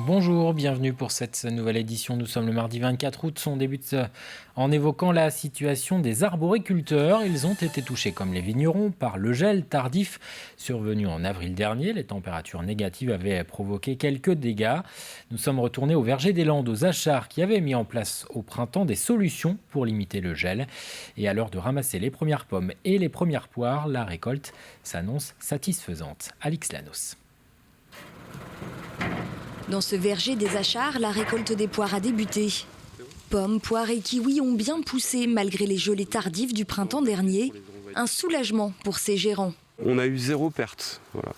Bonjour, bienvenue pour cette nouvelle édition. Nous sommes le mardi 24 août. On débute en évoquant la situation des arboriculteurs. Ils ont été touchés, comme les vignerons, par le gel tardif survenu en avril dernier. Les températures négatives avaient provoqué quelques dégâts. Nous sommes retournés au verger des Landes, aux Achards, qui avaient mis en place au printemps des solutions pour limiter le gel. Et à l'heure de ramasser les premières pommes et les premières poires, la récolte s'annonce satisfaisante. Alix Lanos. Dans ce verger des Achards, la récolte des poires a débuté. Pommes, poires et kiwis ont bien poussé malgré les gelées tardives du printemps dernier. Un soulagement pour ces gérants. On a eu 0 perte, voilà.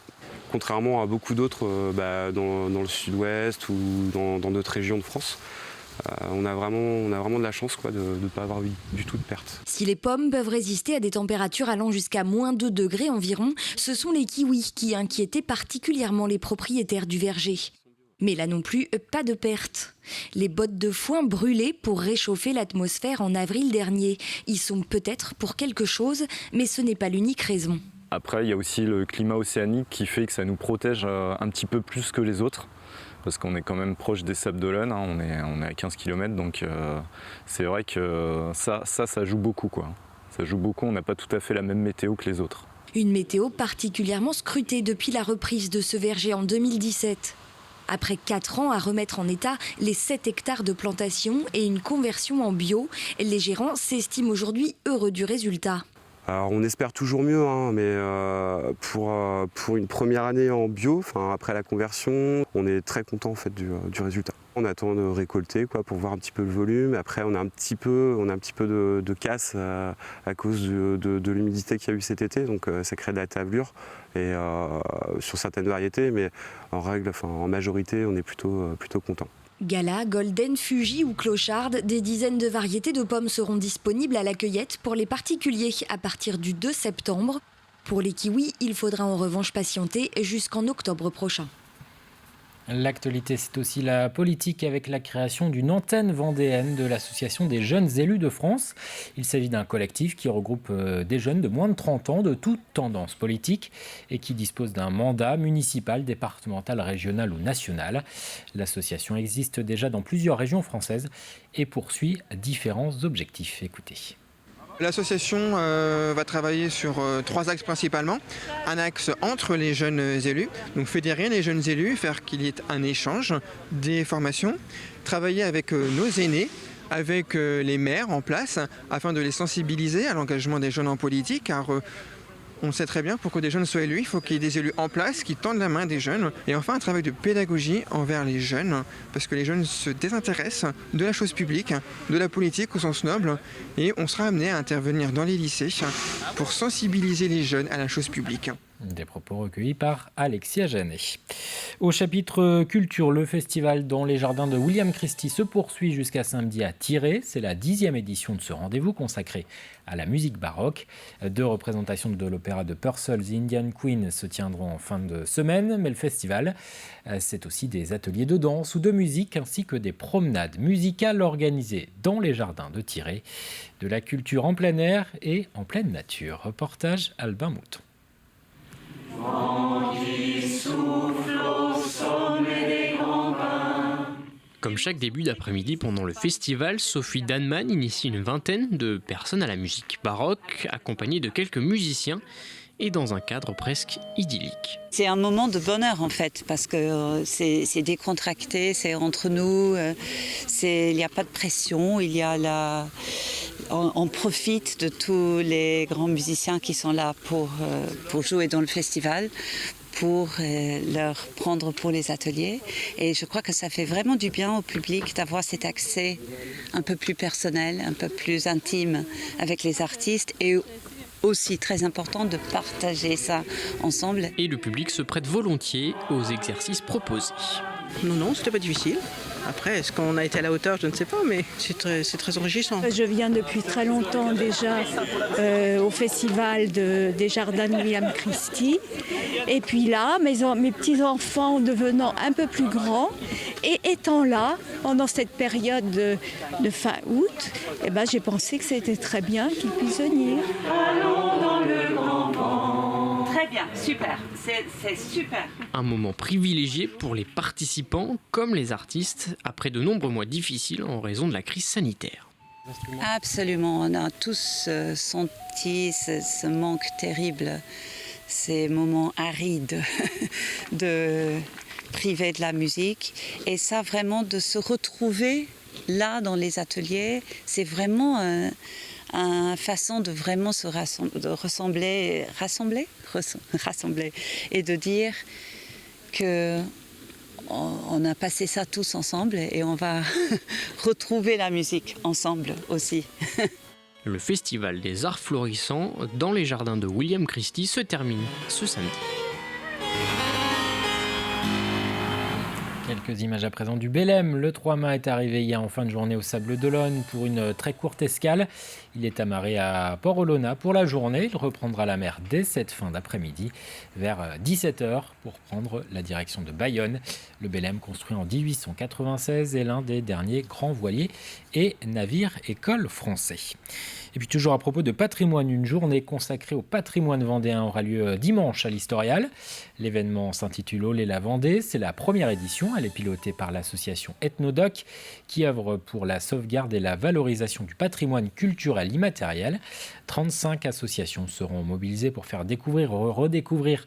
Contrairement à beaucoup d'autres dans le sud-ouest ou dans d'autres régions de France. On a vraiment de la chance de ne pas avoir eu du tout de perte. Si les pommes peuvent résister à des températures allant jusqu'à moins 2 degrés environ, ce sont les kiwis qui inquiétaient particulièrement les propriétaires du verger. Mais là non plus, pas de perte. Les bottes de foin brûlées pour réchauffer l'atmosphère en avril dernier y sont peut-être pour quelque chose, mais ce n'est pas l'unique raison. Après, il y a aussi le climat océanique qui fait que ça nous protège un petit peu plus que les autres. Parce qu'on est quand même proche des Sables d'Olonne, on est à 15 km, donc c'est vrai que ça joue beaucoup, quoi. Ça joue beaucoup, on n'a pas tout à fait la même météo que les autres. Une météo particulièrement scrutée depuis la reprise de ce verger en 2017. Après 4 ans à remettre en état les 7 hectares de plantation et une conversion en bio, les gérants s'estiment aujourd'hui heureux du résultat. Alors on espère toujours mieux, mais pour une première année en bio, après la conversion, on est très content en fait du résultat. On attend de récolter pour voir un petit peu le volume. Après on a un petit peu de casse à cause de l'humidité qu'il y a eu cet été, donc ça crée de la tablure et sur certaines variétés, mais en majorité on est plutôt content. Gala, Golden, Fuji ou Clocharde, des dizaines de variétés de pommes seront disponibles à la cueillette pour les particuliers à partir du 2 septembre. Pour les kiwis, il faudra en revanche patienter jusqu'en octobre prochain. L'actualité, c'est aussi la politique avec la création d'une antenne vendéenne de l'Association des jeunes élus de France. Il s'agit d'un collectif qui regroupe des jeunes de moins de 30 ans de toutes tendances politiques et qui dispose d'un mandat municipal, départemental, régional ou national. L'association existe déjà dans plusieurs régions françaises et poursuit différents objectifs. Écoutez. L'association va travailler sur 3 axes principalement. Un axe entre les jeunes élus, donc fédérer les jeunes élus, faire qu'il y ait un échange, des formations, travailler avec nos aînés, avec les maires en place, afin de les sensibiliser à l'engagement des jeunes en politique, car on sait très bien, pour que des jeunes soient élus, il faut qu'il y ait des élus en place qui tendent la main des jeunes. Et enfin, un travail de pédagogie envers les jeunes, parce que les jeunes se désintéressent de la chose publique, de la politique au sens noble, et on sera amené à intervenir dans les lycées pour sensibiliser les jeunes à la chose publique. Des propos recueillis par Alexia Janet. Au chapitre culture, le festival dans les jardins de William Christie se poursuit jusqu'à samedi à Tiré. C'est la 10e édition de ce rendez-vous consacré à la musique baroque. 2 représentations de l'opéra de Purcell, The Indian Queen, se tiendront en fin de semaine. Mais le festival, c'est aussi des ateliers de danse ou de musique ainsi que des promenades musicales organisées dans les jardins de Tiré. De la culture en plein air et en pleine nature. Reportage Albin Mouton. Comme chaque début d'après-midi pendant le festival, Sophie Danman initie une vingtaine de personnes à la musique baroque, accompagnée de quelques musiciens et dans un cadre presque idyllique. C'est un moment de bonheur en fait, parce que c'est décontracté, c'est entre nous, il n'y a pas de pression, on profite de tous les grands musiciens qui sont là pour jouer dans le festival, pour leur prendre pour les ateliers. Et je crois que ça fait vraiment du bien au public d'avoir cet accès un peu plus personnel, un peu plus intime avec les artistes et aussi très important de partager ça ensemble. Et le public se prête volontiers aux exercices proposés. Non, c'était pas difficile. Après, est-ce qu'on a été à la hauteur? Je ne sais pas, mais c'est très enrichissant. Je viens depuis très longtemps déjà au festival des jardins de William Christie. Et puis là, mes petits-enfants devenant un peu plus grands et étant là pendant cette période de fin août, j'ai pensé que c'était très bien qu'ils puissent venir. Allons dans le grand vent. Très bien. bien, super, c'est super. Un moment privilégié pour les participants comme les artistes après de nombreux mois difficiles en raison de la crise sanitaire. Absolument, on a tous senti ce manque terrible, ces moments arides de priver de la musique. Et ça, vraiment, de se retrouver là dans les ateliers, c'est vraiment une façon de vraiment se rassembler et de dire que on a passé ça tous ensemble et on va retrouver la musique ensemble aussi. Le Festival des Arts Florissants dans les jardins de William Christie se termine ce samedi. Quelques images à présent du Bélem. Le 3 mâts est arrivé hier en fin de journée au Sables d'Olonne pour une très courte escale. Il est amarré à Port-Olona pour la journée. Il reprendra la mer dès cette fin d'après-midi vers 17h pour prendre la direction de Bayonne. Le Bélem, construit en 1896, est l'un des derniers grands voiliers et navires écoles français. Et puis toujours à propos de patrimoine, une journée consacrée au patrimoine vendéen aura lieu dimanche à l'Historial. L'événement s'intitule Olé la Vendée. C'est la première édition. Elle est pilotée par l'association Ethnodoc qui œuvre pour la sauvegarde et la valorisation du patrimoine culturel immatériel. 35 associations seront mobilisées pour faire découvrir ou redécouvrir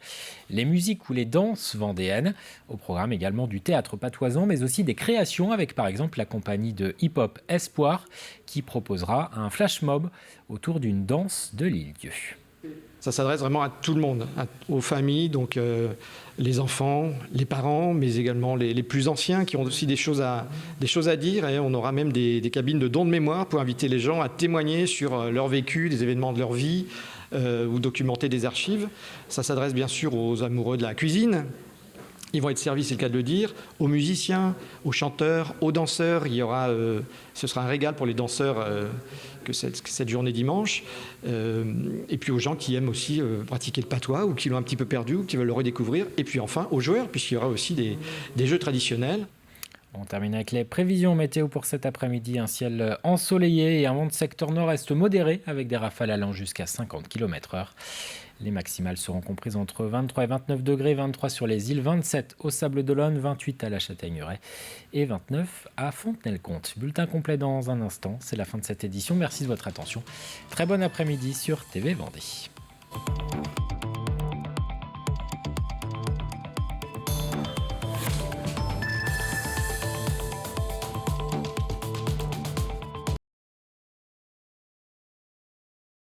les musiques ou les danses vendéennes. Au programme également du théâtre patoisant, mais aussi des créations avec par exemple la compagnie de hip-hop Espoir qui proposera un flash mob autour d'une danse de l'île-dieu. Ça s'adresse vraiment à tout le monde, aux familles, donc les enfants, les parents, mais également les plus anciens qui ont aussi des choses à dire. Et on aura même des cabines de dons de mémoire pour inviter les gens à témoigner sur leur vécu, des événements de leur vie ou documenter des archives. Ça s'adresse bien sûr aux amoureux de la cuisine. Ils vont être servis, c'est le cas de le dire, aux musiciens, aux chanteurs, aux danseurs. Ce sera un régal pour les danseurs que cette journée dimanche. Et puis aux gens qui aiment aussi pratiquer le patois ou qui l'ont un petit peu perdu ou qui veulent le redécouvrir. Et puis enfin aux joueurs, puisqu'il y aura aussi des jeux traditionnels. On termine avec les prévisions météo pour cet après-midi. Un ciel ensoleillé et un vent de secteur nord-est modéré avec des rafales allant jusqu'à 50 km/h. Les maximales seront comprises entre 23 et 29 degrés, 23 sur les îles, 27 au Sables d'Olonne, 28 à la Châtaigneraie et 29 à Fontenay-le-Comte. Bulletin complet dans un instant, c'est la fin de cette édition. Merci de votre attention. Très bon après-midi sur TV Vendée.